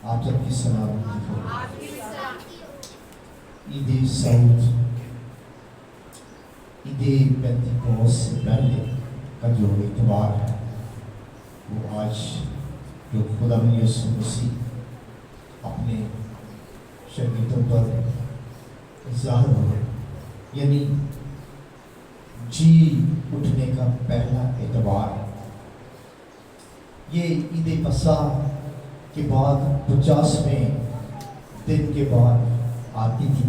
آپ سب کی سلامتی ہو۔ عید سعود، عید پینتیکوس سے پہلے کا جو اتوار ہے وہ آج جو خدا یسوع مسیح اپنے شاگردوں پر ظاہر ہوا، یعنی جی اٹھنے کا پہلا اتوار، یہ عید پسح کے بعد 50ویں دن کے بعد آتی تھی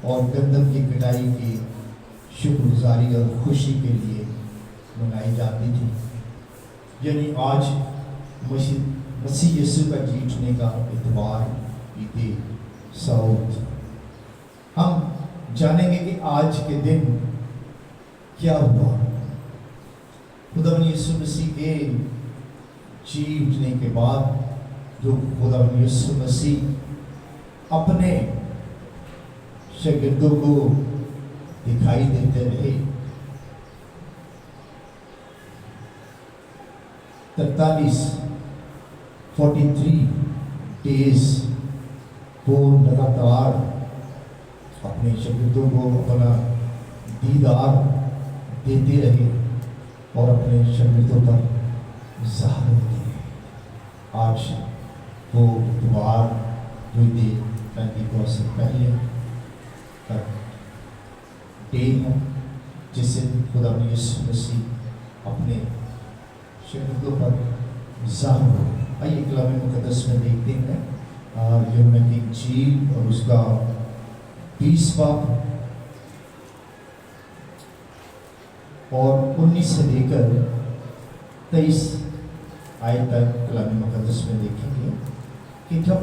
اور گندم کی کٹائی کی شکر گزاری اور خوشی کے لیے منائی جاتی تھی، یعنی آج مسیح یسوع کا جی اٹھنے کا اتوار عید سعود۔ ہم جانیں گے کہ آج کے دن کیا ہوا۔ خدا یسوع مسیح کے جی اٹھنے کے بعد جو خدا یسوع مسیح اپنے شاگردوں کو دکھائی دیتے رہے، 43 ڈیز وہ لگاتار اپنے شاگردوں کو اپنا دیدار دیتے رہے اور اپنے شاگردوں پر ظاہر ہوتے رہے۔ آج وہ اتوار جو عید پینتیکوس سے پہلے کا ڈے ہے، جس سے خدا یسوع مسیح اپنے شاگردوں پر ظاہر ہو۔ آئیے کلام مقدس میں دیکھتے ہیں یوحنا کی انجیل اور اس کا 20 باب اور 19 سے لے کر 23 آیت تک کلام مقدس میں دیکھیں گے کہ جب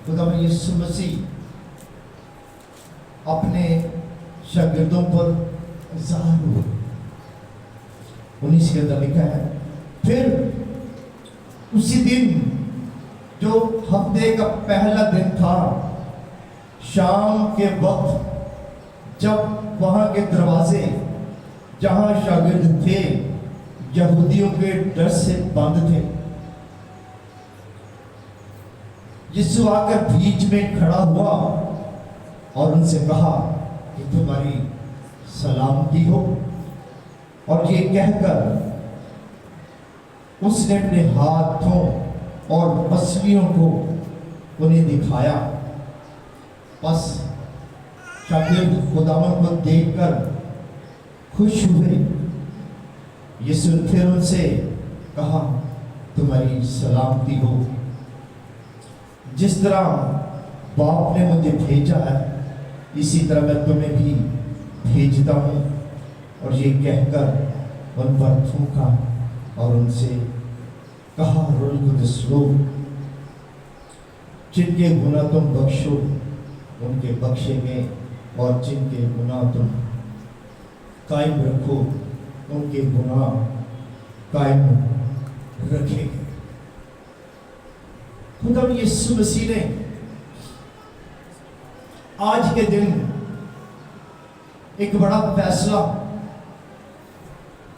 خدا یسوع مسیح اپنے شاگردوں پر ظاہر ہوئے، 19 کے اندر لکھا ہے، پھر اسی دن جو ہفتے کا پہلا دن تھا، شام کے وقت جب وہاں کے دروازے جہاں شاگرد تھے یہودیوں کے ڈر سے بند تھے، یسوع آ کر بیچ میں کھڑا ہوا اور ان سے کہا کہ تمہاری سلامتی ہو، اور یہ کہہ کر اس نے اپنے ہاتھوں اور پسلیوں کو انہیں دکھایا۔ بس شاگرد خداوند کو دیکھ کر خوش ہوئے۔ یسوع پھر ان سے کہا تمہاری سلامتی ہو، جس طرح باپ نے مجھے بھیجا ہے اسی طرح میں تمہیں بھی بھیجتا ہوں۔ اور یہ کہہ کر ان پر تھوکا اور ان سے کہا روح القدس لو، جن کے گناہ تم بخشو ان کے بخشے گئے، اور جن کے گناہ تم قائم رکھو ان کے گناہ قائم رکھے گئے۔ خدا یسوع مسیح نے آج کے دن ایک بڑا فیصلہ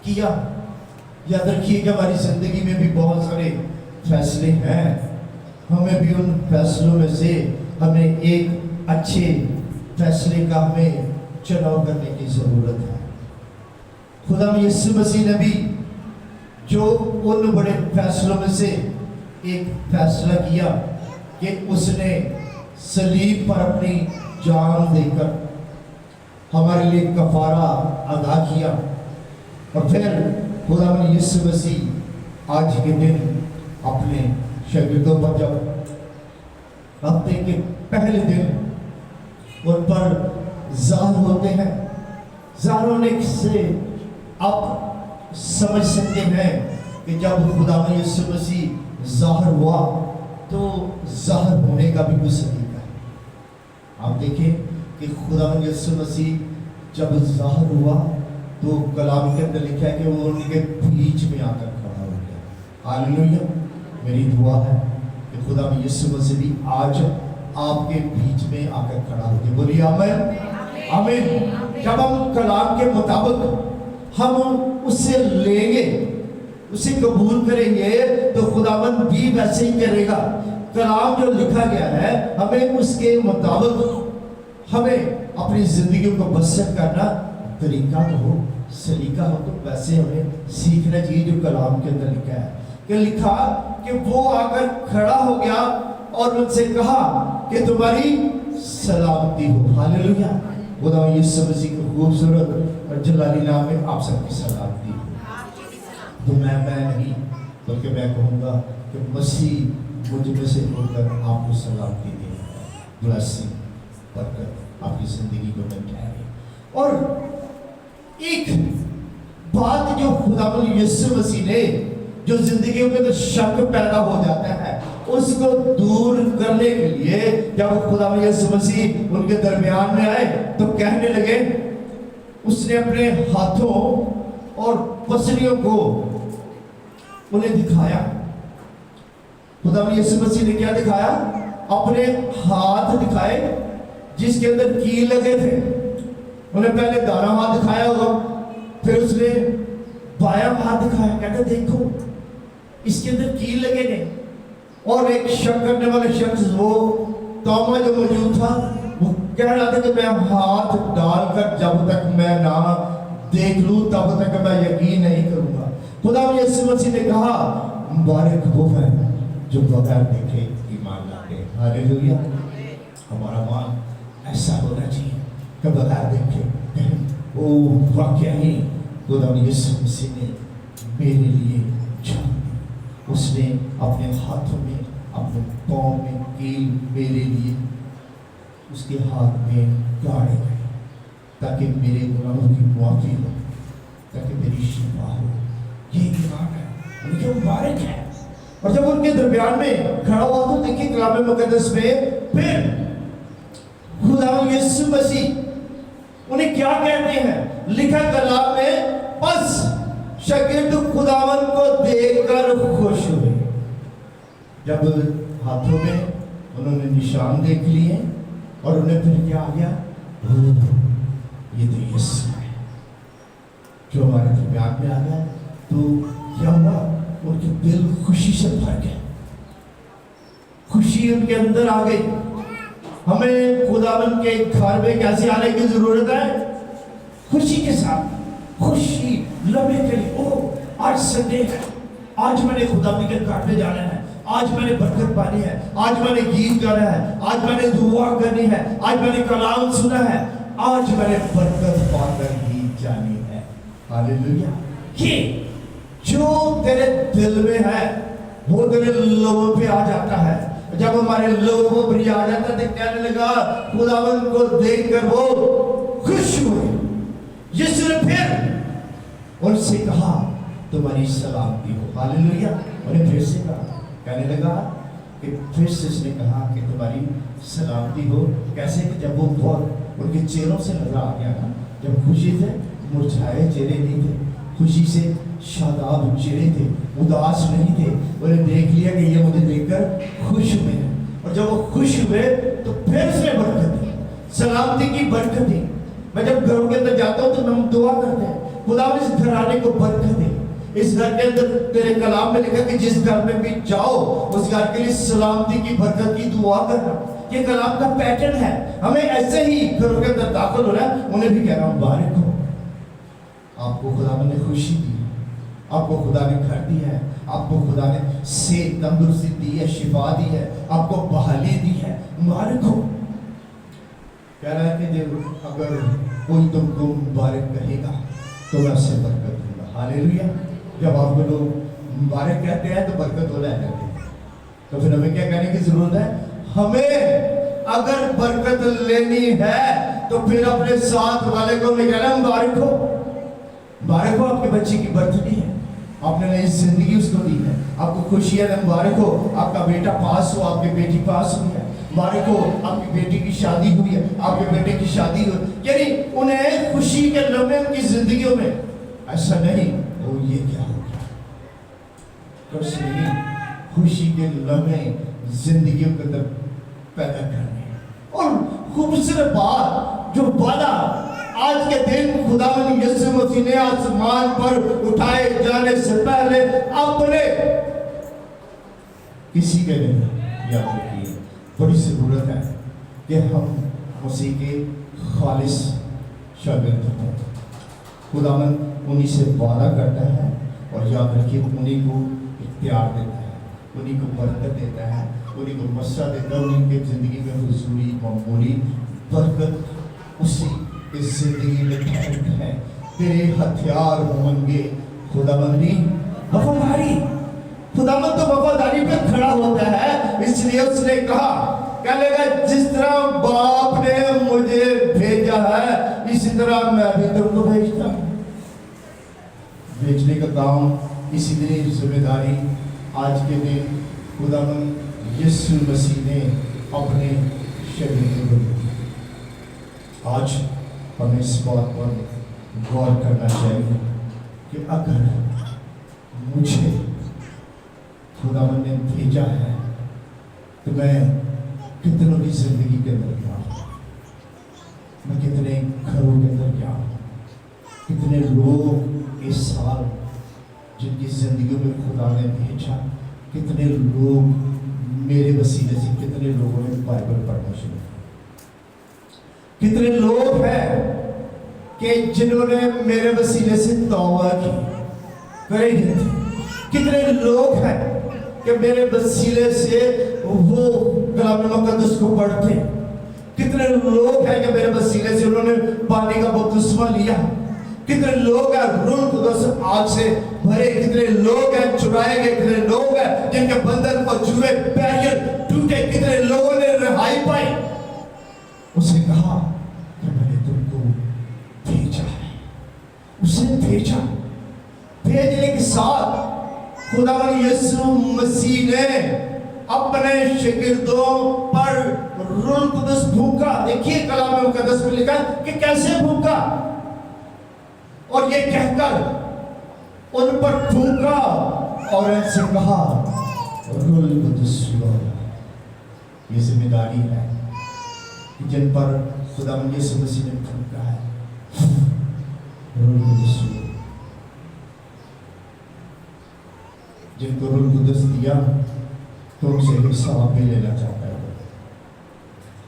کیا۔ یاد رکھیے کہ ہماری زندگی میں بھی بہت سارے فیصلے ہیں، ہمیں بھی ان فیصلوں میں سے ہمیں ایک اچھے فیصلے کا ہمیں چناؤ کرنے کی ضرورت ہے۔ خدا یسوع مسیح نے بھی جو ان بڑے فیصلوں میں سے ایک فیصلہ کیا کہ اس نے صلیب پر اپنی جان دے کر ہمارے لیے کفارہ ادا کیا، اور پھر خدا یسوع مسیح آج کے دن اپنے شاگردوں پر جب ہفتے کے پہلے دن ان پر ظاہر ہوتے ہیں، ظاہر ہونے سے آپ سمجھ سکتے ہیں کہ جب خدا یسوع مسیح ظاہر ہوا تو ظاہر ہونے کا بھی کچھ طریقہ ہے۔ آپ دیکھیں کہ خدا یسوع مسیح جب ظاہر ہوا تو کلام کے اندر لکھا ہے کہ وہ ان کے بیچ میں آ کر کھڑا ہو گیا۔ ہاللیلویہ۔ میری دعا ہے کہ خدا یسوع مسیح بھی آج آپ کے بیچ میں آ کر کھڑا ہو گیا۔ بولیے آمین۔ آمین۔ جب ہم کلام کے مطابق ہم اسے لیں گے، اسے قبول کریں گے تو خداوند بھی ویسے ہی کرے گا۔ کلام جو لکھا گیا ہے ہمیں اس کے مطابق ہمیں اپنی زندگیوں کو بسر کرنا طریقہ تو ہو، سلیقہ ہو، تو ویسے ہمیں سیکھنا چاہیے جو کلام کے اندر لکھا ہے کہ لکھا کہ وہ آ کر کھڑا ہو گیا اور ان سے کہا کہ تمہاری سلامتی ہو۔ ہاللیلویہ، خدا یسوع مسیح کی خوبصورت اور جلالی نام میں آپ سب کی سلامتی ہو۔ تو میں نہیں بلکہ میں کہوں گا کہ مسیح مجھ میں سے ہو کر آپ کو سلامتی دے، بلیسنگ برکت آپ کی زندگی کو میں کہہ رہی۔ اور ایک بات جو خدا یسوع مسیح نے جو زندگیوں کے اندر شک پیدا ہو جاتا ہے اس کو دور کرنے کے لیے جب خدا یسوع مسیح ان کے درمیان میں آئے تو کہنے لگے، اس نے اپنے ہاتھوں اور پسلیوں کو انہیں دکھایا۔ خدا یسوع مسیح نے کیا دکھایا؟ اپنے ہاتھ دکھائے جس کے اندر کیل لگے تھے۔ انہیں پہلے دانا ہاتھ دکھایا ہوگا، پھر اس نے بایاں ہاتھ دکھایا، کہتا دیکھو اس کے اندر کیل لگے گئے۔ اور ایک شک کرنے والے شخص وہ توما جو موجود تھا وہ کہہ رہا تھا کہ میں ہاتھ ڈال کر جب تک میں نہ دیکھ لوں تب تک میں یقین نہیں کروں گا۔ خدا یسوع مسیح نے کہا مبارک وہ ہے جو بغیر دیکھے ایمان لاتے۔ ہاللیلویہ، ہمارا مان ایسا ہونا چاہیے کہ بغیر دیکھے او واقعہ ہی خدا یسوع مسیح نے میرے لیے جان دی۔ اس نے اپنے ہاتھوں میں اپنے پاؤں میں کیل میرے لیے اس کے ہاتھ میں گاڑے گئے تاکہ میرے گناہوں کی معافی ہو، تاکہ میری شفا ہو۔ یہ ایمان ہے، ان کے مبارک ہے۔ اور جب ان کے درمیان میں کھڑا ہوا تو دیکھیں کلام مقدس میں پھر خدا یسوع مسیح انہیں کیا کہتے ہیں؟ لکھا کلام میں پس شاگرد خداوند کو دیکھ کر خوش ہوئے۔ جب ہاتھوں میں انہوں نے نشان دیکھ لیے اور انہیں پھر کیا آ گیا؟ یہ تو یسوع ہے جو ہمارے درمیان میں آ گیا۔ تو کیا ہوا؟ ان کے دل خوشی سے بھر گئے، خوشی ان کے اندر آ گئی۔ ہمیں خداوند کے گھر میں کیسے آنے کی ضرورت ہے؟ خوشی کے ساتھ، خوشی لمحے کے لیے، او آج سنڈے ہے، آج میں نے خداوند کے گھر میں جانا ہے، آج میں نے برکت پانی ہے، آج میں نے گیت گانا ہے، آج میں نے دعا کرنی ہے، آج میں نے کلام سنا ہے، آج میں نے برکت پا کر ہی جانی ہے۔ ہاللیلویہ، یہ جو تیرے دل میں ہے وہ تیرے لوگوں پہ آ جاتا ہے۔ جب ہمارے لوگوں پر آ جاتا ہے تو کہنے لگا خداوند کو دیکھ کر وہ خوش ہوئے۔ یسوع نے پھر ان سے کہا تمہاری سلامتی ہو۔ ہاللیلویہ، انہیں پھر سے کہا، کہنے لگا کہ پھر سے اس نے کہا کہ تمہاری سلامتی ہو۔ کیسے کہ جب وہ بہت ان کے چہروں سے نظر آ گیا نا، جب خوشی تھے مرجھائے چہرے نہیں تھے، خوشی سے شاداب چہرے تھے، اداس نہیں تھے۔ انہیں دیکھ لیا کہ یہ مجھے دیکھ کر خوش ہوئے ہیں، اور جب وہ خوش ہوئے تو پھر اس نے برکت دی، سلامتی کی برکت دی۔ میں جب گھروں کے اندر جاتا ہوں تو ہم دعا کرتے ہیں خدا اس گھرانے کو برکت دے۔ اس گھر کے اندر تیرے کلام میں لکھا کہ جس گھر میں بھی جاؤ اس گھر کے لیے سلامتی کی برکت کی دعا کرنا۔ یہ کلام کا پیٹرن ہے، ہمیں ایسے ہی گھروں کے اندر داخل ہونا ہے، انہیں بھی کہنا مبارک ہو، آپ کو خدا نے خوشی دی ہے، آپ کو خدا نے گھر دیا ہے، آپ کو خدا نے صحت تندرستی دی ہے، شفا دی ہے، آپ کو بحالی دی ہے، مبارک ہو۔ کہہ رہا ہے کہ جب اگر کوئی تم کو مبارک کہے گا تو میں اسے برکت دوں گا۔ ہاللیلویہ، جب آپ کو لوگ مبارک کہتے ہیں تو برکت ہو جاتی ہے، تو پھر ہمیں کیا کہنے کی ضرورت ہے؟ ہمیں اگر برکت لینی ہے تو پھر اپنے ساتھ والے کو ہمیں کہنا مبارک ہو، مبارک ہو، آپ کے بچے کی برتھ ڈے ہے، آپ نے نئی زندگی اس کو دی ہے، آپ کو خوشی ہے، مبارک ہو، آپ کا بیٹا پاس ہو، آپ کی بیٹی پاس ہوئی ہے، مبارک ہو، آپ کی بیٹی کی شادی ہوئی ہے، آپ کے بیٹے کی شادی ہوئی، یعنی انہیں خوشی کے لمحے ان کی زندگیوں میں ایسا نہیں وہ یہ کیا ہو گیا، کچھ نہیں، خوشی کے لمحے زندگیوں کے اندر پیدا کرنے۔ اور خوبصورت بات جو بالا آج کے دن خداوند یسوع مسیح نے آسمان پر اٹھائے جانے سے پہلے اپنے کسی کے لیے याद रखिए, बड़ी ज़रूरत है कि हम मसीह के खालिस शागिर्द हों। खुदावंद उन्हीं से वादा करता है और याद रखिए उन्हीं को इख्तियार देता है, उन्हीं को बरकत देता है, उन्हीं को मसरा देता है, उन्हीं की ज़िंदगी में हुजूरी मामूली बरकत उसी इस ज़िंदगी में ठहरती है। तेरे हथियार होंगे खुदावंदी वफादारी। खुदावंद तो वफादारी पे खड़ा होता है, इसलिए उसने कहा कहने लगा जिस तरह बाप ने मुझे भेजा है इसी तरह मैं भी तुमको भेजता हूँ। भेजने का काम इसी दिन जिम्मेदारी आज के दिन खुदावंद यीशु मसीह ने अपने शरीर को दी। आज हमें इस बात पर गौर करना चाहिए कि अगर मुझे खुदावंद ने भेजा है तो मैं कितनों की जिंदगी के अंदर क्या हूँ, मैं कितने घरों के अंदर क्या हूँ, कितने लोग इस साल जिनकी जिंदगी में खुदा ने भेजा, कितने लोग मेरे वसीले से, कितने लोगों ने बाइबल पढ़ना शुरू किया, कितने लोग हैं कि जिन्होंने मेरे वसीले से तौबा की करेंगे, कितने लोग हैं कि मेरे वसीले से वो कलाम मुकद्दस को पढ़ते, कितने लोग हैं कि मेरे वसीले से उन्होंने पानी का बपतिस्मा लिया, कितने लोग हैं रूह कुदस आग से भरे, कितने लोग हैं छुड़ाए गए, कितने लोग हैं जिनके बंधन और जुए पैर टूटे, कितने लोगों ने रिहाई पाई। उसे कहा कि मैंने तुमको भेजा है, उसे भेजा। भेजने के साथ खुदावंद यीशु मसीह ने अपने शागिर्दों पर रूह कुदस फूंका। देखिए कलाम मुकद्दस में लिखा कि कैसे फूंका, और ये कहकर उन पर फूंका और उनसे कहा रूह कुदस लो। ये जिम्मेदारी है कि जिन पर खुदावंद यीशु मसीह ने फूंका है, रूह कुदस लो। जिनको रूह कुदस दिया तो उनसे हिसाब भी लेना चाहता है,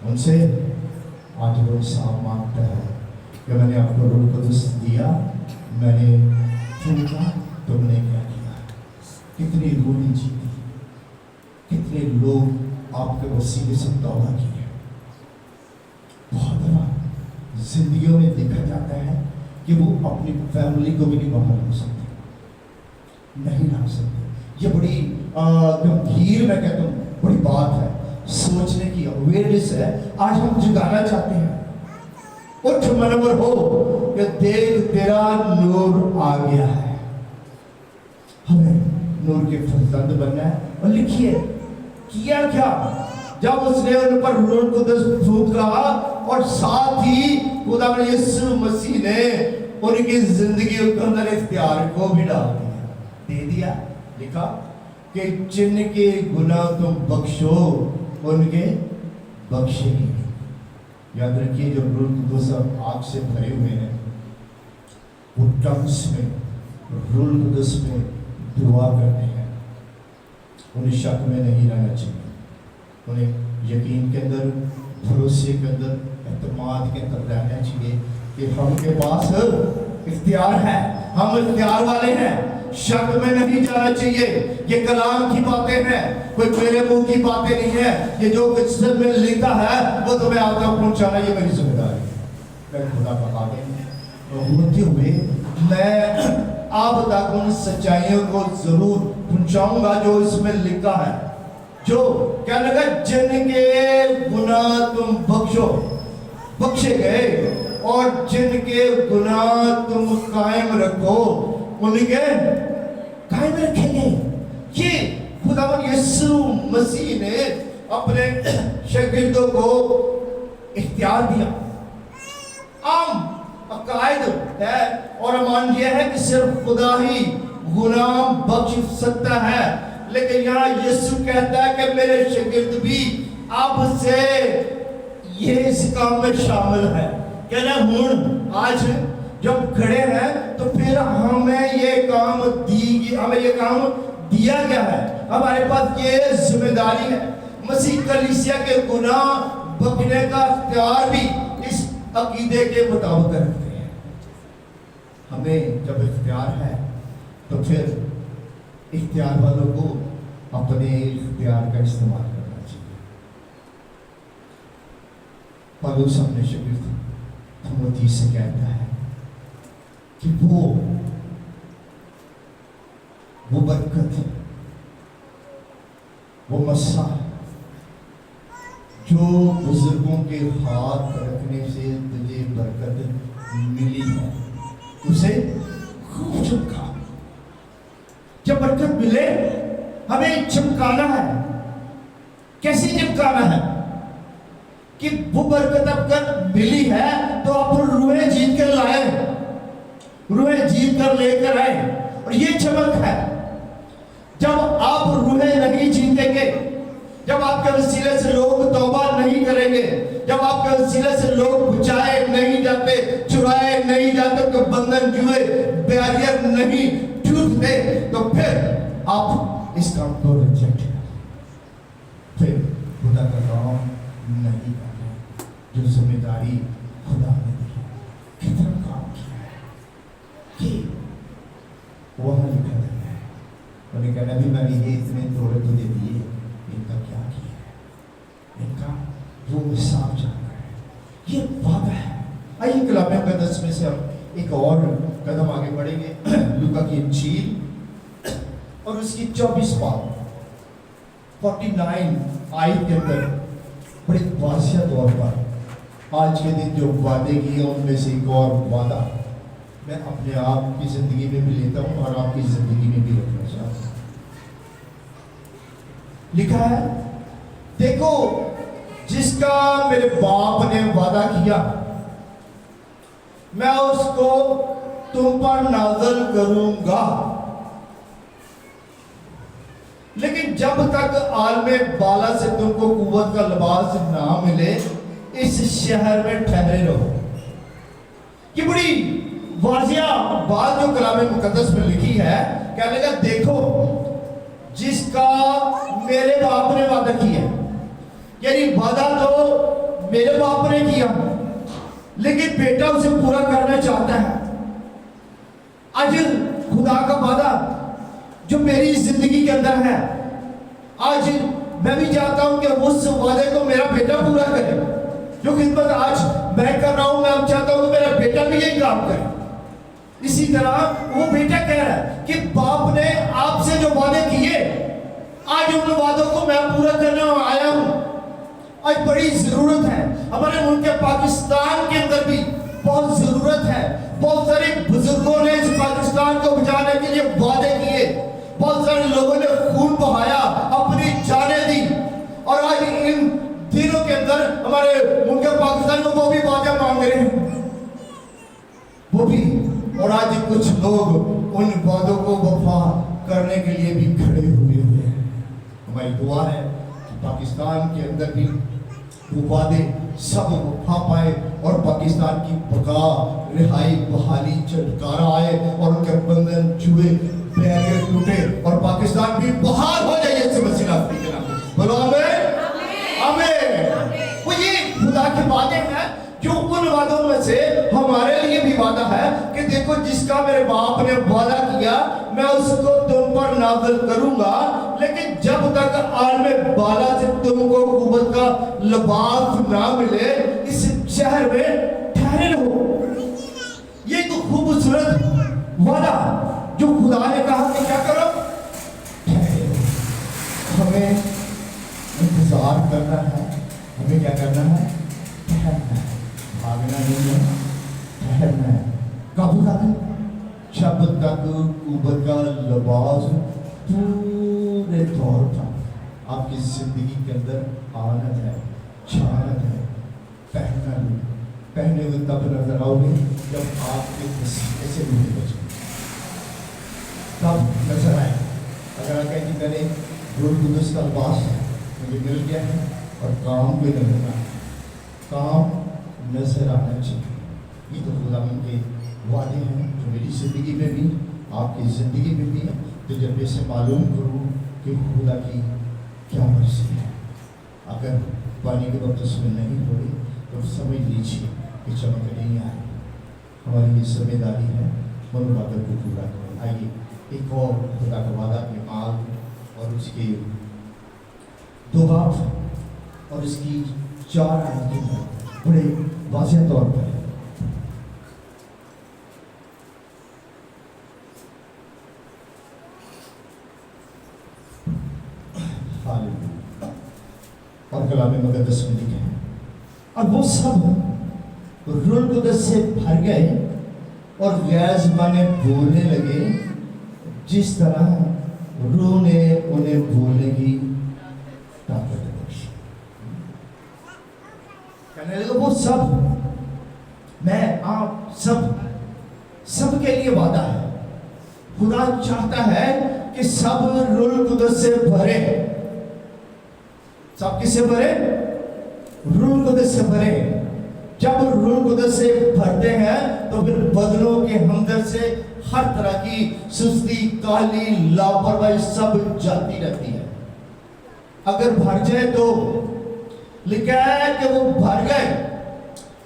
उनसे आज वो हिसाब मांगता है कि मैंने आपको रूह कुदस दिया, मैंने फूंका, तुमने क्या किया, कितनी रोनी जीती, कितने लोग आपके वसीले से तौबा किए। बहुत दफा जिंदगियों में देखा जाता है कि वो अपनी फैमिली को भी नहीं बाहर हो सकते, नहीं ला सकते। ये बड़ी गंभीर, मैं कहता हूँ बड़ी बात है, सोचने की अवेयरनेस है। आज हम जगाना चाहते हैं, उठ मनवर हो कि देख तेरा नूर आ गया है, हमें नूर के फर्जंद बनना है। और लिखिए किया क्या, जब उसने उन पर रूह कुदस फूंका और साथ ही खुदावंद यीशु मसीह ने उनकी जिंदगी के अंदर इख्तियार को भी डाल दिया, दे दिया। लिखा कि जिनके गुनाह तुम बख्शो उनके बख्शेंगे। याद रखिए जब रूह कुदस आग से भरे हुए हैं, वो टंग्स में रूह कुदस में दुआ करते हैं, उन्हें शक में नहीं रहना चाहिए, उन्हें यकीन के अंदर, भरोसे के अंदर, एतमाद के अंदर रहना चाहिए कि हमके पास इख्तियार है, हम इख्तियार वाले हैं, शक में नहीं जाना चाहिए। ये कलाम की बातें हैं, कोई मेरे मुंह की बातें नहीं है। ये जो कुछ में लिखा है वो तुम्हें आप तक पहुंचाना, ये मेरी जिम्मेदारी है। मैं खुदा का आगे होते हुए मैं आप तक उन सच्चाइयों को जरूर पहुंचाऊंगा जो इसमें लिखा है, जो क्या लगा, जिनके गुनाह तुम बख्शो, बख्शे गए, और जिनके गुनाह तुम कायम रखो उनके कायम रखेंगे। ये खुदावंद यीशु मसीह ने अपने शागिर्दों को इख्तियार दिया। आम अकायद है और अमान यह है कि सिर्फ खुदा ही गुनाह बख्श सकता है, लेकिन यहाँ यीशु कहता है कि मेरे शागिर्द भी अब से ये इस काम में शामिल है। कहना हुण आज जब खड़े हैं तो फिर हमें ये काम हमें ये काम दिया गया है, हमारे पास ये जिम्मेदारी है। कलीसिया के गुनाह बकने का इख्तियार भी इस अकीदे के मुताबिक रखते हैं। हमें जब इख्तियार है तो फिर इख्तियार वालों को अपने इख्तियार का इस्तेमाल करना चाहिए। पौलुस अपने शागिर्द तीमुथियुस से कहता है कि वो बरकत, वो मस्सा जो बुजुर्गों के हाथ रखने से तुझे बरकत मिली है, उसे खूब चमका। जब बरकत मिले हमें चमकाना है। कैसे चमकाना है कि वो बरकत अगर मिली है तो आप रूहें जीत कर लाए, रूहें जीत कर लेकर आए। और ये चमक है, जब आप रूहें नहीं जीतेंगे, जब आपके वसीले से लोग तौबा नहीं करेंगे, जब आपके वसीले से लोग बचाए नहीं जाते, चुराए नहीं जाते, तो बंधन जुए बैरियर नहीं टूटते, तो फिर आप इस काम को रिजेक्ट करें, फिर खुदा का काम नहीं करें जो जिम्मेदारी खुदा ने दी है। कितना काम किया है कि वहाँ लिखा है, उन्हें कहना भी मैंने ये इतने तोड़े तुझे दिए, इनका क्या किया है, इनका वो साफ जाना है, ये वादा है। आइए कलाम मुक़द्दस में से हम एक और कदम आगे बढ़ेंगे। लूका की इंजील और उसकी 24 बाब 49 आयत के अंदर बड़ी वाज़िया तौर पर आज के दिन जो वादे किए उनमें से एक और वादा मैं अपने आप की जिंदगी में भी लेता हूं और आपकी जिंदगी में भी रखना चाहता हूं। लिखा है, देखो जिसका मेरे बाप ने वादा किया मैं उसको तुम पर नाज़िल करूंगा, लेकिन जब तक आलमे बाला से तुमको कुव्वत का लिबास ना मिले इस शहर में ठहरे रहो। ये बड़ी वाज़िया बात जो कलाम मुक़द्दस में लिखी है, कहने लगा देखो जिसका मेरे बाप ने वादा किया, यानी वादा तो मेरे बाप ने किया लेकिन बेटा उसे पूरा करना चाहता है। आज खुदा का वादा जो मेरी जिंदगी के अंदर है, आज मैं भी चाहता हूं कि उस वादे को मेरा बेटा पूरा करे। जो खिदमत आज मैं कर रहा हूं, मैं चाहता हूं कि मेरा बेटा भी यही काम करे। इसी तरह वो बेटा कह रहा है कि बाप ने आपसे जो वादे किए, आज उन वादों को मैं पूरा करने आया हूं। आज बड़ी जरूरत है, हमारे मुल्क पाकिस्तान के अंदर भी बहुत जरूरत है। बहुत सारे बुजुर्गों ने इस पाकिस्तान को बचाने के लिए वादे किए, बहुत सारे लोगों ने खून बहाया, अपनी जानें दी, और आज इन दिनों के अंदर हमारे मुल्क पाकिस्तान में वो भी वादे मांग रहे हैं, वो भी। और आज कुछ लोग उन वादों को वफा करने के लिए भी खड़े हुए हैं। हमारी दुआ है कि पाकिस्तान के अंदर भी वो वादे सब वफा पाए और पाकिस्तान की बका, रिहाई, बहाली, छुटकारा आए और उनके बंधन जुए बैरियर टूटे और पाकिस्तान भी बहाल हो जाए। इससे वसीला के नाम बोलो आमीन, आमीन। वो ये खुदा के वादे हैं जो उन वादों में से हमारे लिए भी वादा है कि देखो जिसका मेरे बाप ने वादा किया मैं उसको तुम पर नाज़िल करूंगा, लेकिन जब तक आलमे बाला से तुमको कुव्वत का लिबास ना मिले इस शहर में ठहरे रहो। ये तो खूबसूरत वादा जो खुदा ने कहा कि क्या करो, ठहरे रहो। हमें इंतजार करना है, हमें क्या करना है, ठहरना है, भागना नहीं है, ठहरना है। कब तक? जब तक कुव्वत का लिबास पूरे तौर पर आपकी जिंदगी के अंदर आना है, छाना है, पहनना नहीं। पहने हुए तब नजर आओगे जब आपके पसीने से नहीं बचेंगे, तब नजर आए। अगर आप कहें कि मैंने रूह कुद्दूस का लिबास मुझे मिल गया है और काम भी नजर आए, काम नजर आना चाहिए। ये तो खुदा के वादे हैं जो मेरी ज़िंदगी में भी आपकी ज़िंदगी में भी है। तो जब इसे मालूम करूँ कि खुदा की क्या मर्ज़ी है। अगर पानी के बपतिस्मे नहीं हुए तो समझ लीजिए कि चमक नहीं आई। हमारी ये जिम्मेदारी है मनोवादन को पूरा करें। आइए एक और खुदा का वादा के माल और उसके 2 बाब और इसकी 4 आयतें बड़े वाज़ेह तौर पर है। और कलाम मुक़द्दस में लिखे हैं, और वो सब रूह कुदस से भर गए और गैर ज़बानें बोलने लगे जिस तरह रूह ने उन्हें बोलने की ताकत बख्शी। कहने लगे वो सब, मैं आप सब के लिए वादा है। खुदा चाहता है कि सब रूह कुदस से भरे। सब किससे भरे? रूह कुदस से भरे। जब रूह कुदस से भरते हैं तो फिर बदलों के हमदर्द से हर तरह की सुस्ती, काली, लापरवाही सब जाती रहती है। अगर भर जाए तो लिखा है कि वो भर गए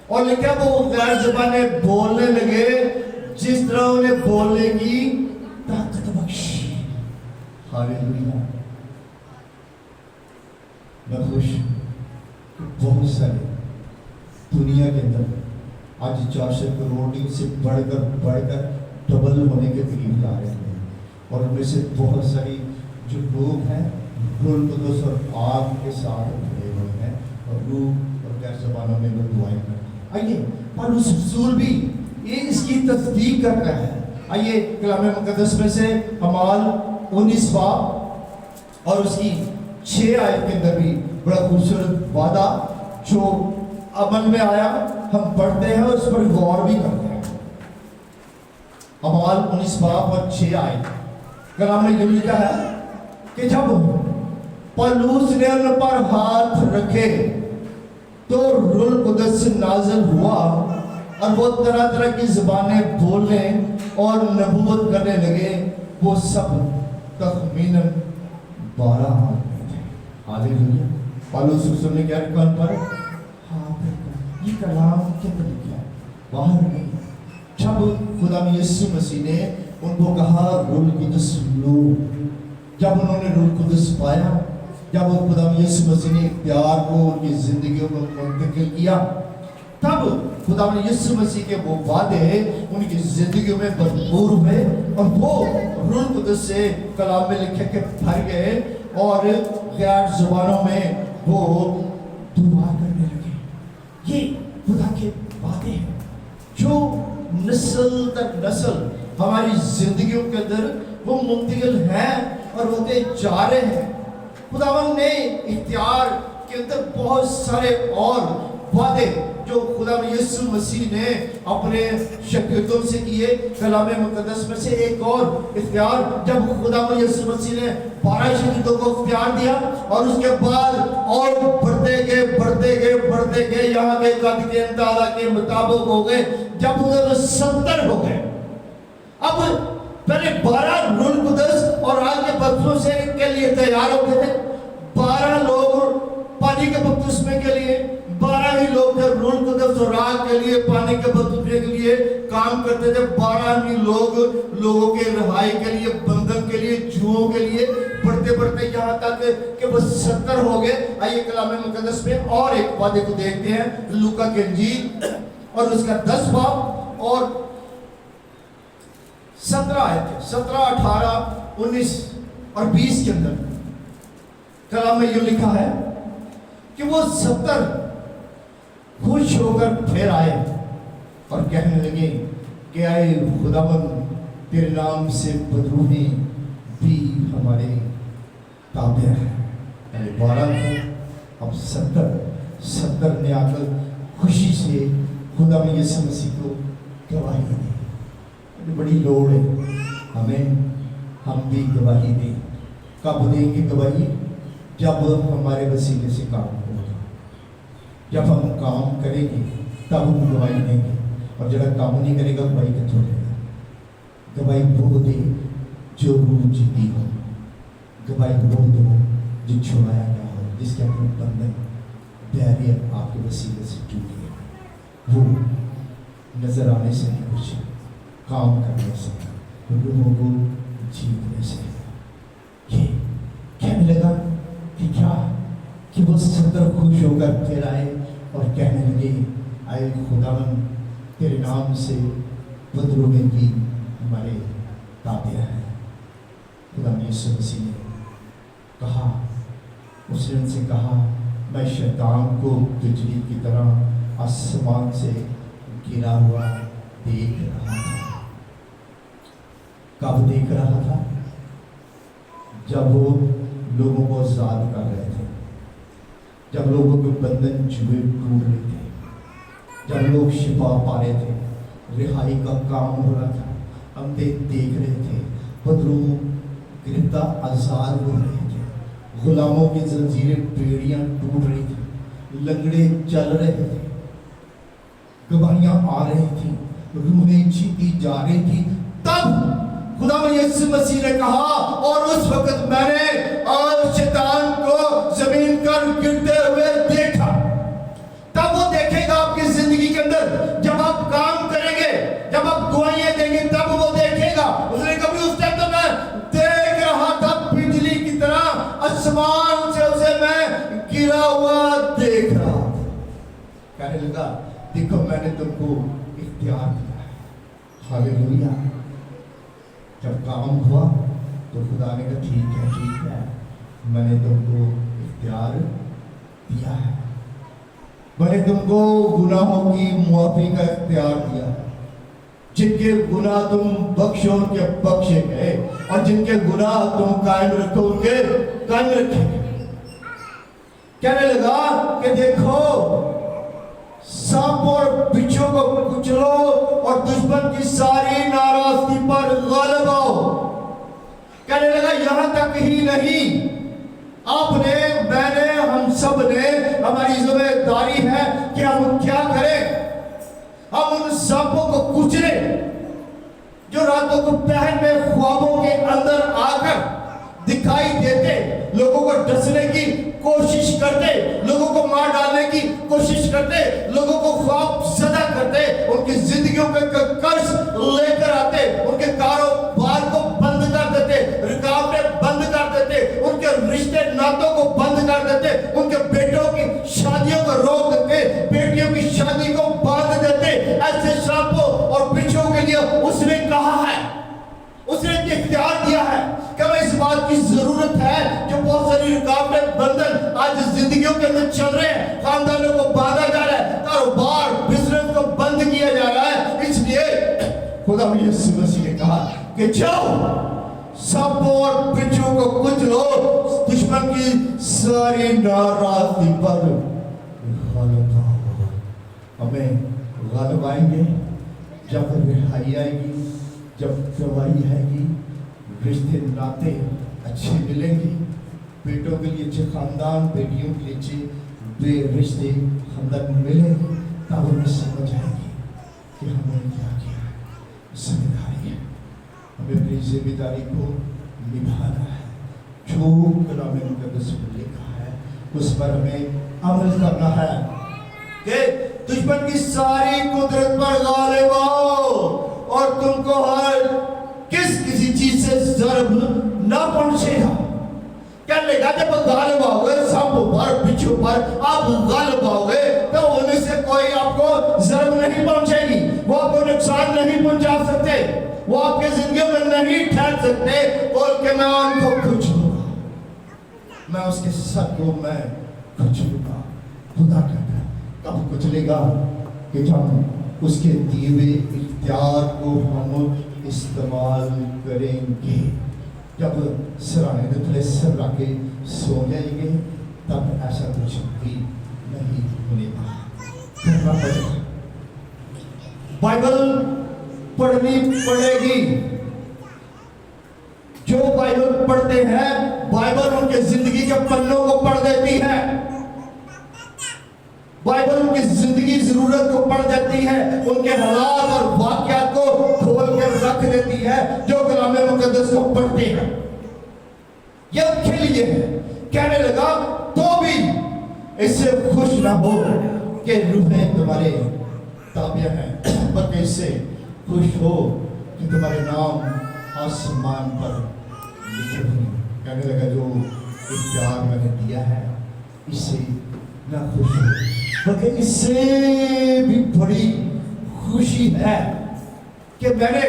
और लिखा वो गैर ज़बानें बोलने लगे जिस तरह उन्हें बोलने की ताकत बख्शी। हालेलुया। मैं खुश बहुत सारे दुनिया के अंदर आज 400 करोड़ से बढ़कर डबल होने के करीब जा रहे हैं, और उनमें से बहुत सारी जो लोग हैं रूह कुदस और आग के साथ भरे हुए हैं और रूह और गैर ज़बानों में वो दुआएं करते हैं। आइए पौलुस रसूल भी ये इसकी तस्दीक करता है। आइए कलाम मुक़द्दस में से अमाल 19 बाब और उसकी 6 आयत के अंदर भी बड़ा खूबसूरत वादा जो अमल में आया, हम पढ़ते हैं और उस पर गौर भी करते हैं। अमाल 19 बाब और 6 आयत कलाम में लिखा है कि जब पौलुस ने उन पर हाथ रखे तो रूह कुदस नाज़िल हुआ और वो तरह तरह की ज़बानें बोलने और नबूवत करने लगे। वो सब तखमीनन 12 हाथ में थे। हालेलुया। पौलुस रसूल ने क्या लिखा पर हाथ रखा। ये कलाम के अंदर लिखा है, बाहर नहीं। जब खुदा यीशु मसीह ने उनको कहा रूह कुदस लो, जब उन्होंने रूह कुदस पाया, जब खुदा यीशु मसीह ने प्यार को उनकी जिंदगियों को मुंतकिल किया, तब खुदा यीशु मसीह के वो वादे उनकी जिंदगियों में भरपूर हुए और वो रूह कुदस से कलाम में लिखे के भर गए और गैर ज़ुबानों में वो दुआ करने लगे। ये खुदा के वादे हैं जो नस्ल दर नस्ल हमारी जिंदगियों के अंदर वो मुंतकिल हैं और होते जा रहे हैं। खुदावंद ने इख्तियार के अंदर बहुत सारे और वादे जो खुदा यीशु मसीह ने अपने शागिर्दों से किए। कलाम मुक़द्दस में से एक और इख्तियार, जब खुदा यीशु मसीह ने 12 शागिर्दों को इख्तियार दिया और उसके बाद और बढ़ते गए यहाँ के कद के अंदाजा के मुताबिक हो गए, जब उधर 70 हो गए। अब पहले 12 रूह कुदस और आग के बपतिस्मे के लिए तैयार हो गए थे। 12 लोग पानी के बपतिस्मे के लिए, 12 ही लोग थे रूह कुदस और आग के लिए, पानी के बपतिस्मे के लिए काम करते थे। 12 ही लोग लोगों के रिहाई के लिए, बंधन के लिए, जुओं के लिए बढ़ते यहाँ तक कि वो 70 हो गए। आइए कलाम मुक़द्दस में और एक वादे को देखते हैं, लूका की इंजील और उसका 10 बाब और 17 आयत, 17, 18, 19 और 20 के अंदर कलाम में यूं लिखा है कि वो 70 खुश होकर फिर आए और कहने लगे कि आए खुदावंद, तेरे नाम से बदरूहें भी हमारे ताबे हैं। पहले 12 थे, अब 70 ने आकर खुशी से खुदा में यीशु मसीह को गवाही दी। बड़ी लोड़ है हम भी गवाही दें। कब देंगे गवाही? जब हमारे वसीले से काम होगा, जब हम काम करेंगे तब हम गवाही देंगे। और जब काम नहीं करेगा गवाही कितों देगा? गवाही वो दे जो रूह जीती हो, गवाही वो दो जो छुड़ाया गया हो, جس کے اپنے بندن بیریئر آپ کے وسیلے سے ٹوٹ گئے، وہ نظر آنے سے نہیں، کچھ کام کرنے سے، روحوں کو جیتنے سے، یہ کہنے لگا کہ کیا کہ وہ صدر خوش ہو کر پھر آئے اور کہنے لگے اے خداوند تیرے نام سے بدروں میں بھی ہمارے تابع ہیں۔ خدا یسوع مسیح نے کہا، اس نے ان سے کہا میں شیطان کو بجلی کی طرح آسمان سے گرا ہوا دیکھ رہا تھا۔ کب دیکھ رہا تھا؟ جب وہ لوگوں کو آزاد کر رہے تھے، جب لوگوں کے بندن جوئے ٹوٹ رہے تھے، جب لوگ شفا پا رہے تھے، رہائی کا کام ہو رہا تھا، ہم دیکھ رہے تھے، بدروں گرفتار آزاد ہو رہے تھے، غلاموں کی زنجیریں بیڑیاں ٹوٹ رہی تھی، لنگڑے چل رہے تھے، گواہیاں آ رہی تھی، روحیں جیتی جا رہی تھی۔ تب خدا یسوع مسیح نے کہا، اور اس وقت میں نے شیطان کو زمین پر گرتے ہوئے دیکھا۔ تب وہ دیکھے گا آپ کی زندگی کے اندر، جب آپ کام کریں گے، جب آپ گواہیاں دیں گے، تب وہ دیکھے گا۔ اس نے کبھی اس ٹائم تو میں دیکھ رہا تھا بجلی کی طرح، آسمان سے اسے میں گرا ہوا دیکھ رہا تھا۔ کہنے لگا دیکھو میں نے تم کو اختیار دیا ہے۔ ہاللیلویہ۔ جب کام ہوا تو خدا نے کہا ٹھیک ہے، میں نے تم کو اختیار دیا ہے، میں نے تم کو گناہوں کی معافی کا اختیار دیا ہے۔ جن کے گناہ تم بخشو ان کے بخشے گئے، اور جن کے گناہ تم قائم رکھو ان کے قائم رکھے گئے۔ کہنے لگا کہ دیکھو سانپ اور بچھو کو کچلو اور دشمن کی ساری ناراضگی پر غالب آؤ۔ کہنے لگا یہاں تک ہی نہیں، آپ نے، میں نے، ہم سب نے، ہماری ذمہ داری ہے کہ ہم کیا کریں؟ ہم ان سانپوں کو کچلیں جو راتوں کو پہر میں خوابوں کے اندر آ کر دکھائی دیتے، لوگوں کو ڈسنے کی کوشش کرتے، لوگوں کو مار ڈالنے کی کوشش کرتے، لوگوں کو خواب زدہ کرتے، ان کی زندگیوں پہ قرض لے کر آتے، ان کے کاروبار کو بند کر دیتے، رکاوٹیں بند کر دیتے، ان کے رشتے ناتوں کو بند کر دیتے، ان کے بیٹوں کی شادیوں کو روک دیتے، بیٹیوں کی شادی کو باندھ دیتے۔ ایسے سانپوں اور بچھوں کے لیے اس نے کہا ہے، اس نے اختیار دیا ہے کہ ہمیں اس بات کی ضرورت ہے جو بہت ساری رکاوٹیں بندھن آج زندگیوں کے اندر چل رہے ہیں، خاندانوں کو باندھا جا رہا ہے، کاروبار بزنس کو بند کیا جا رہا ہے۔ اس لیے خدا یسوع مسیح نے کہا کہ جاؤ سانپوں اور بچھوں کو کچلو، دشمن کی ساری ناراضگی پر غالب آؤ۔ ہمیں غالب آئیں گے جب رہائی آئے گی، جب گواہی آئے گی، رشتے ناتے اچھے ملیں گے، بیٹوں کے لیے اچھے خاندان، بیٹیوں کے لیے اچھے بے رشتے خاندان ملیں گے، تب ہمیں سمجھ آئے گی کہ ہم نے کیا کیا ہے۔ ذمہ داری ہے، ہمیں اپنی ذمہ داری کو نبھانا ہے، جو کلام مقدس میں لکھا ہے اس پر ہمیں عمل کرنا ہے کہ دشمن کی ساری قدرت پر غالب آؤ اور تم کو ہر کسی چیز سے ضرب نہ پہنچے گا۔ کہنے لگا جب غالب آؤ گے سانپوں پر بچھو پر، آپ غالب آؤ گے تو ان سے کوئی آپ کو ضرب نہیں پہنچے گی، وہ آپ کو نقصان نہیں پہنچا سکتے، وہ آپ کے زندگیوں میں نہیں ٹھہر سکتے۔ بول کے میں ان کو کچلوں گا، میں اس کے سر کو میں کچلوں گا۔ خدا کہتا ہے کب کچلے گا کہ جب اس کے دیے ہوئے اختیار کو ہم استعمال کریں گے۔ جب سرانے میں تھلے سر رکھ کے سو جائیں گے تب ایسا کچھ بھی نہیں ہونے گا، کرنا پڑے گا۔ بائبل پڑھنی پڑے گی۔ جو بائبل پڑھتے ہیں بائبل ان کے زندگی کے پنوں کو پڑھ دیتی ہے، بائبل ان کی زندگی ضرورت کو پڑھ دیتی ہے، ان کے حالات اور واقعات کو کھول کے رکھ دیتی ہے جو کلام مقدس کو پڑھتے ہیں۔ یہ ان کے لیے ہے۔ کہنے لگا تو بھی इससे खुश ना हो कि रूहें तुम्हारे ताबिया हैं, बल्कि इससे खुश हो कि तुम्हारे नाम आसमान पर लिखे हुए। कहने लगा जो इख्तियार मैंने दिया है इससे ना खुश हो, बल्कि इससे भी बड़ी खुशी है कि मैंने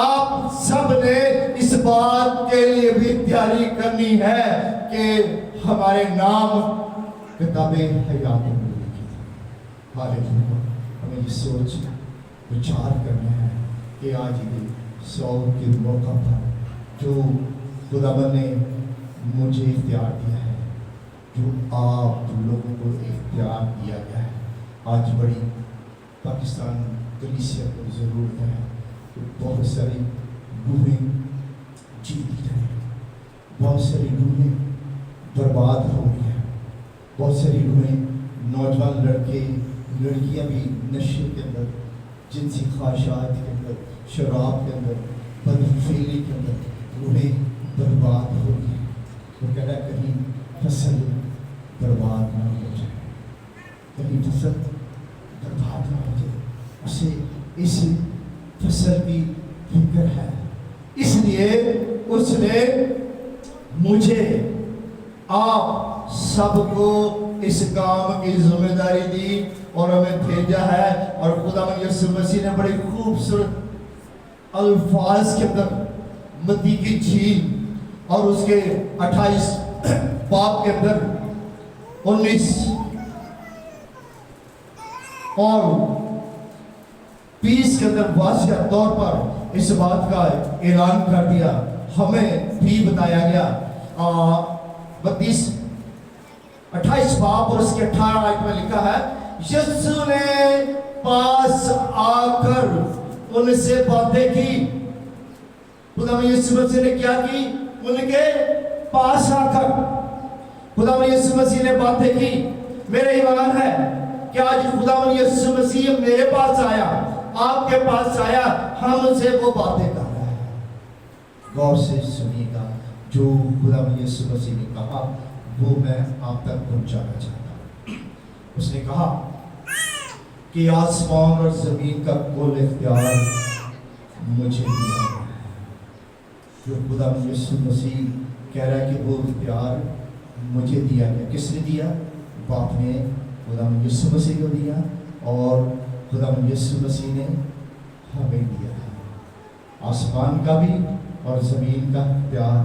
आप सब ने इस बात के लिए भी तैयारी करनी है कि हमारे नाम किताबे हयात में लिखी थी। हालेलुया। हमें ये सोच विचार करना है कि आज ये 100 के मौका पर जो खुदावंद ने मुझे इख्तियार दिया है, जो आप लोगों को इख्तियार दिया गया है, आज बड़ी पाकिस्तान कलीसिया को ज़रूरत है कि बहुत सारी रूहें जीती जाए। बहुत सारी रूहें बर्बाद हो गई हैं, बहुत सारी रूहें, नौजवान लड़के लड़कियां भी नशे के अंदर, जिनसी ख्वाहिशात के अंदर, शराब के अंदर, बदफेली के अंदर रूहें बर्बाद हो गई हैं। वो कह रहा है कहीं फसल बर्बाद ना हो जाए, कहीं फसल बर्बाद ना हो जाए। उसे इस फसल की फिक्र है, इसलिए उसने मुझे आप सबको इस काम की जिम्मेदारी दी और हमें भेजा है। और खुदावंद यीशु मसीह ने बड़े खूबसूरत अल्फाज के अंदर मत्ती की झील और उसके 28 बाब के अंदर 19 और 20 के अंदर वाज़िह तौर पर इस बात का ऐलान कर दिया। हमें भी बताया गया 28 बाब और उसके 18 आयत में लिखा है, यीशु ने पास आकर उनसे बातें की। खुदावंद यीशु मसीह ने क्या की? उनके पास आकर खुदावंद यीशु मसीह ने बातें की। मेरा ईमान है कि आज खुदावंद यीशु मसीह मेरे पास आया, आपके पास आया, हमसे वो बातें कर रहा है। गौर से सुनिएगा, जो खुदावंद यीशु मसीह ने कहा वो मैं आप तक पहुंचाना चाहता हूं। उसने कहा कि आसमान और जमीन का कुल इख्तियार मुझे दिया है। जो खुदावंद यीशु मसीह कह रहा है कि वो इख्तियार मुझे दिया गया। किसने दिया? बाप ने खुदावंद यीशु मसीह को दिया और खुदावंद यीशु मसीह ने हमें दिया है। आसमान का भी और ज़मीन का इख्तियार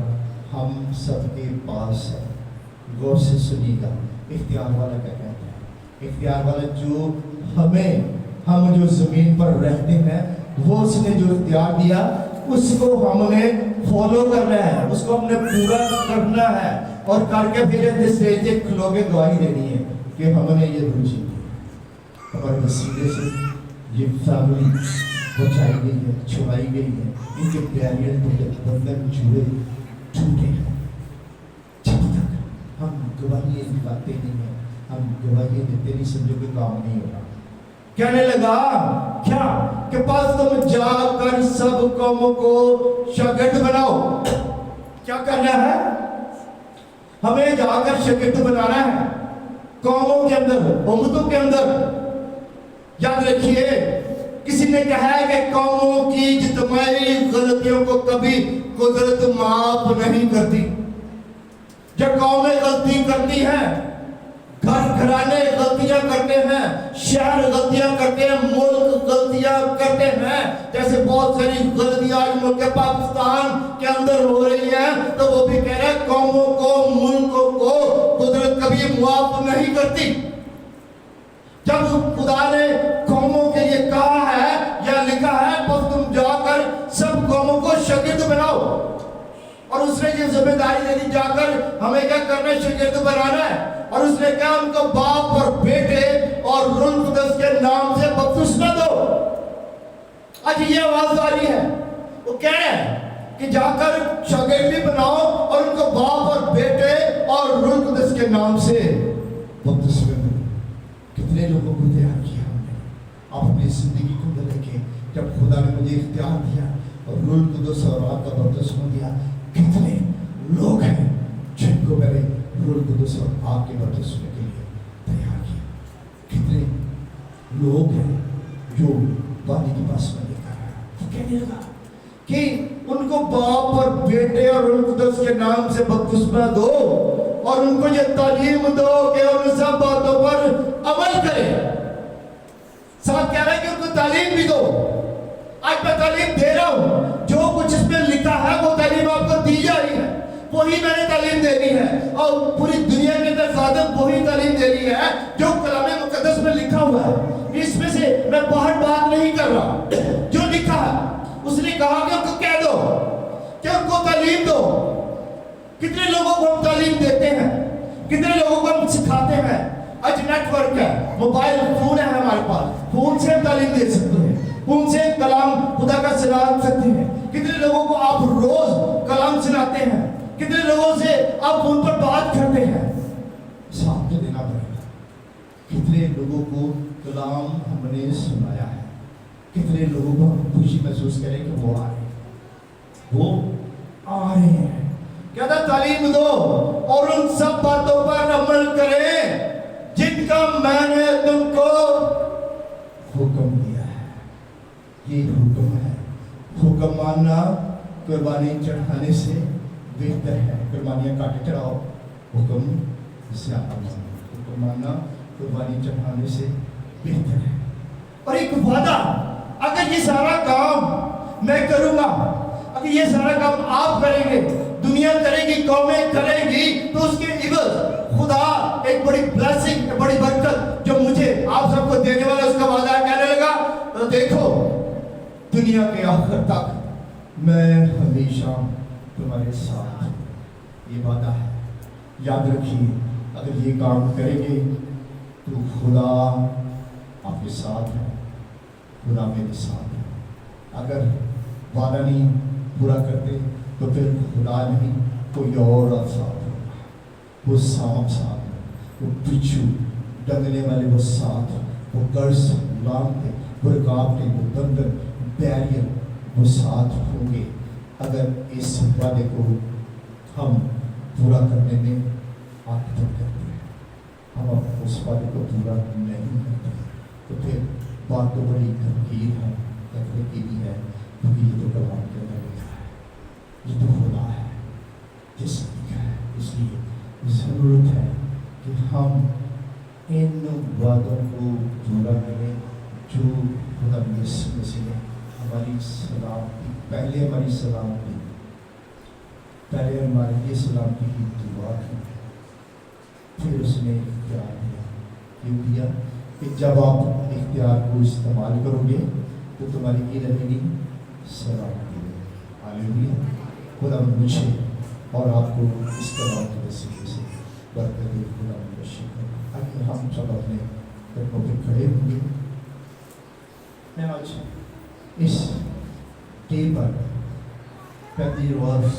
हम सबके पास है। गौर से सुनिएगा, इख्तियार वाला क्या कहता है? इख्तियार वाला जो हम जो ज़मीन पर रहते हैं, वो उसने जो इख्तियार दिया उसको हमने फॉलो करना है, उसको हमने पूरा करना है और करके फिर स्टेज पे खलोगे गवाही देनी है कि हमने ये रुचि की। हमारे वसीले से ये फैमिली बचाई गई है, छुड़ाई गई है, इनके बैरियर बंधन जुड़े टूटे हैं। जब तक हम गवाही दिखाते नहीं हैं, हम गवाही देते नहीं, समझो कि काम नहीं होगा। कहने लगा क्या कि बस तुम जाकर सब कौमों को शागिर्द बनाओ। क्या करना है? हमें जाकर शागिर्द बनाना है कौमों के अंदर, उम्मतों के अंदर। याद रखिए, किसी ने कहा है कि कौमों की जितनी गलतियों को कभी कुदरत माफ नहीं करती। जब कौमें गलती करती हैं, घराने गलतियां करते हैं, शहर गलतियां करते हैं, मुल्क गलतियां करते हैं, जैसे बहुत सारी गलतियां आज मुल्क पाकिस्तान के अंदर हो रही हैं, तो वो भी कह रहे हैं कौमों को, मुल्कों को कुदरत कभी माफ नहीं करती। जब खुदा ने कौमों के लिए कहा है या लिखा है बस तुम जाकर सब कौमों को शागिर्द बनाओ, और उसने ये जिम्मेदारी दे दी जाकर हमें क्या करना है? शागिर्द बनाना है। और उसने कहा उनको बाप और बेटे और रूह कुद्दूस के नाम से बपतिस्मा दो। आज ये आवाज आ रही है, वो कह रहे हैं कि जाकर शागिर्द बनाओ और उनको बाप और बेटे और रूह कुद्दूस के नाम से बपतिस्मा दो। कितने लोगों को तैयार किया हमने अपनी जिंदगी को बदल के। जब खुदा ने मुझे इख्तियार दिया और रूह कुद्दूस और आग का बपतिस्मा दिया, कितने लोग हैं जिनको मैंने रूह कुदस और आग के बपतिस्मे के लिए तैयार किया। कितने लोग हैं जो पानी के पास में लेकर आए। वो कहने लगा कि उनको बाप और बेटे और रूह कुदस के नाम से बपतिस्मा दो और उनको ये तालीम दो कि उन सब बातों पर अमल करें। साथ कह रहा है कि उनको तालीम भी दो। आज मैं तालीम दे रहा हूं, जो कुछ इसमें लिखा है वो तालीम आपको दी जा रही है, वही मैंने तालीम देनी है। और पूरी दुनिया के अंदर खादिम वही तालीम दे रही है जो कलाम मुकद्दस में लिखा हुआ है। इसमें से मैं बाहर बात नहीं कर रहा, जो लिखा है उसने कहा कि उनको कह दो कि उनको तालीम दो। कितने लोगों को हम तालीम देते हैं, कितने लोगों को हम सिखाते हैं। आज नेटवर्क है, मोबाइल फोन है हमारे पास, फोन से हम तालीम दे सकते हैं, फोन से कलाम खुदा का सुना सकते हैं। कितने लोगों को आप रोज कलाम सुनाते हैं, कितने लोगों से आप फोन पर बात करते हैं। हिसाब तो देना पड़ेगा। कितने लोगों को कलाम हमने सुनाया है, कितने लोगों को हम खुशी महसूस करें कि वो आ रहे हैं। कहता तालीम दो और उन सब बातों पर अमल करें जिनका मैंने तुमको हुक्म दिया है। ये हुक्म है। हुक्म मानना कुर्बानी चढ़ाने से बेहतर है। कुर्बानियां काटे चढ़ाओ, हुक्म ज्यादा मानो। हुक्म मानना कुर्बानी चढ़ाने से बेहतर है। और एक वादा, अगर ये सारा काम मैं करूंगा, अगर ये सारा काम आप करेंगे, दुनिया करेगी, कौमें करेंगी, तो उसके इवज खुदा एक बड़ी ब्लेसिंग, बड़ी बरकत जो मुझे आप सबको देने वाला उसका वादा है। कहने लगा तो देखो दुनिया के आखिर तक मैं हमेशा तुम्हारे साथ। ये वादा है, याद रखिए। अगर ये काम करेंगे तो खुदा आपके साथ है, खुदा मेरे साथ है। अगर वादा नहीं पूरा करते तो फिर खुदा नहीं कोई और साथ होगा। वो सांप साथ है, वो बिच्छू डंगने वाले वो साथ, वो कर्ज लांघते, वो रुकावटें, वो बंधन, बैरियर वो साथ होंगे। अगर इस वादे को हम पूरा करने में आत्महत्या करते हैं, हम उस वादे को पूरा नहीं करते, तो फिर बात तो बड़ी गंभीर है, खतरे की भी है, क्योंकि ये तो कलाम के अंदर लिखा है, ये तो खुदा है जिसने लिखा है। इसलिए ज़रूरत है कि हम इन वादों को पूरा करें जो खुदा यीशु मसीह ने हमारी सलामती, पहले हमारी सलामती, पहले हमारे लिए सलामती की दुआ की, फिर उसने इख्तियार दिया। क्यों दिया? कि जब आप इख्तियार को इस्तेमाल करोगे तो तुम्हारी ये रहेगी सलामती। हालेलुया। खुदा मुझे और आपको इस कलाम के वसीले से बरकत दे। खुदा आइए हम सब अपने कदमों पर खड़े होंगे। मैं आज इस डे पर 35 वर्ष